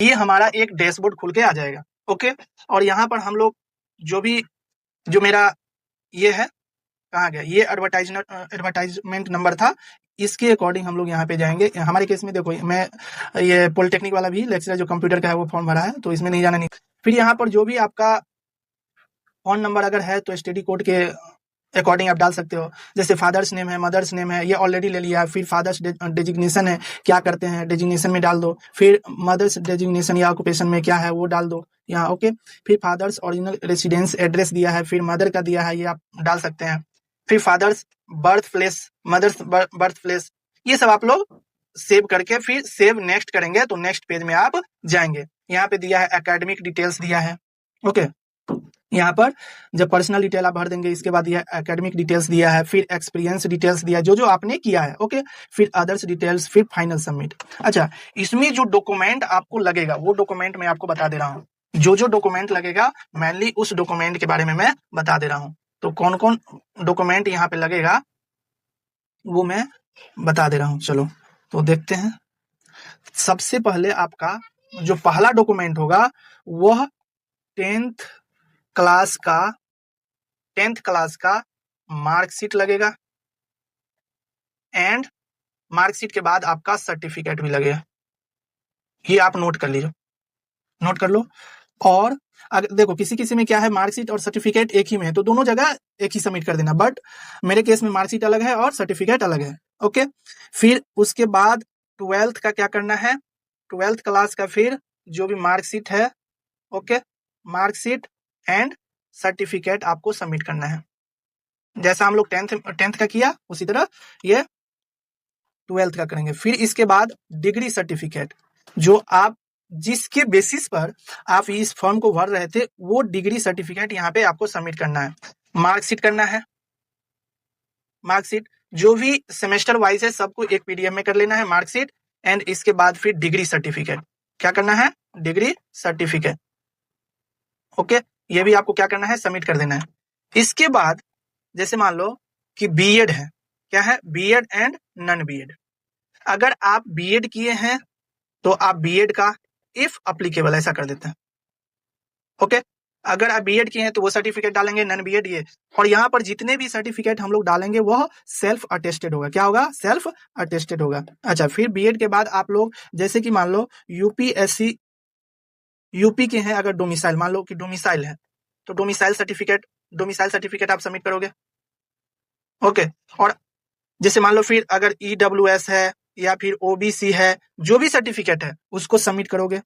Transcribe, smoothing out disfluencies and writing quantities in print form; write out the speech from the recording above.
ये हमारा एक डैशबोर्ड खुल के आ जाएगा। ओके, और यहाँ पर हम लोग जो मेरा ये है, कहाँ गया ये एडवर्टाइजमेंट नंबर था, इसके अकॉर्डिंग हम लोग यहाँ पे जाएंगे। हमारे केस में देखो, मैं ये पॉलिटेक्निक वाला भी लेक्चरर जो कंप्यूटर का है वो फॉर्म भरा है, तो इसमें नहीं जाना नहीं। फिर यहाँ पर जो भी आपका फोन नंबर अगर है तो स्टडी कोड के अकॉर्डिंग आप डाल सकते हो। जैसे फादर्स नेम है, मदर्स नेम है, ये ऑलरेडी ले लिया। फिर फादर्स डेजिग्नेशन है, क्या करते हैं डेजिग्नेशन में डाल दो। फिर मदर्स डेजिग्नेशन या ऑक्यूपेशन में क्या है वो डाल दो यहाँ। ओके, फिर फादर्स ओरिजिनल रेसिडेंस एड्रेस दिया है, फिर मदर का दिया है, ये आप डाल सकते हैं। फिर father's birth place, mother's birth place, ये सब आप लोग सेव करके फिर सेव नेक्स्ट करेंगे तो नेक्स्ट पेज में आप जाएंगे। यहाँ पे दिया है एकेडमिक डिटेल्स दिया है। ओके, यहाँ पर जब पर्सनल डिटेल आप भर देंगे, इसके बाद यह एकेडमिक डिटेल्स दिया है, फिर एक्सपीरियंस डिटेल्स दिया है जो आपने किया है। ओके, फिर अदर्स डिटेल्स, फिर फाइनल सबमिट। अच्छा, इसमें जो डॉक्यूमेंट आपको लगेगा वो डॉक्यूमेंट मैं आपको बता दे रहा हूँ। जो डॉक्यूमेंट लगेगा मेनली उस डॉक्यूमेंट के बारे में मैं बता दे रहा हूँ। तो कौन कौन डॉक्यूमेंट यहाँ पे लगेगा वो मैं बता दे रहा हूँ। चलो तो देखते हैं। सबसे पहले आपका जो पहला डॉक्यूमेंट होगा वह टेंथ क्लास का मार्कशीट लगेगा, एंड मार्कशीट के बाद आपका सर्टिफिकेट भी लगेगा। ये आप नोट कर लीजिए, नोट कर लो। और अगर देखो किसी में क्या है, मार्कशीट और सर्टिफिकेट एक ही में है तो दोनों जगह एक ही सबमिट कर देना, बट मेरे केस में मार्कशीट अलग है और सर्टिफिकेट अलग है। ओके, फिर उसके बाद 12th का क्या करना है, 12th क्लास का फिर जो भी मार्कशीट है, ओके, मार्कशीट एंड सर्टिफिकेट आपको सबमिट करना है। जैसा हम लोग टेंथ का किया उसी तरह ये 12th का करेंगे। फिर इसके बाद डिग्री सर्टिफिकेट, जो आप जिसके बेसिस पर आप इस फॉर्म को भर रहे थे वो डिग्री सर्टिफिकेट यहाँ पे आपको सबमिट करना है। मार्कशीट करना है, मार्कशीट जो भी सेमेस्टर वाइज है सबको एक पीडीएफ में कर लेना है मार्कशीट, एंड इसके बाद फिर डिग्री सर्टिफिकेट। क्या करना है, डिग्री सर्टिफिकेट। ओके, ये भी आपको क्या करना है, सबमिट कर देना है। इसके बाद जैसे मान लो कि बीएड है, क्या है, बीएड एंड नॉन बीएड। अगर आप बीएड किए हैं तो आप बीएड का इफ अप्लीकेबल ऐसा कर देते हैं। ओके, अगर आप बीएड किए हैं तो वो सर्टिफिकेट डालेंगे, नॉन बीएड ये। और यहाँ पर जितने भी सर्टिफिकेट हम लोग डालेंगे वह सेल्फ अटेस्टेड होगा। क्या होगा, सेल्फ अटेस्टेड होगा। अच्छा, फिर बीएड के बाद आप लोग जैसे कि मान लो यूपीएससी यूपी के हैं, अगर डोमिसाइल मान लो कि डोमिसाइल है तो डोमिसाइल सर्टिफिकेट आप सबमिट करोगे। ओके, और जैसे मान लो फिर अगर ईडब्ल्यूएस है या फिर ओबीसी है, जो भी सर्टिफिकेट है उसको सबमिट करोगे।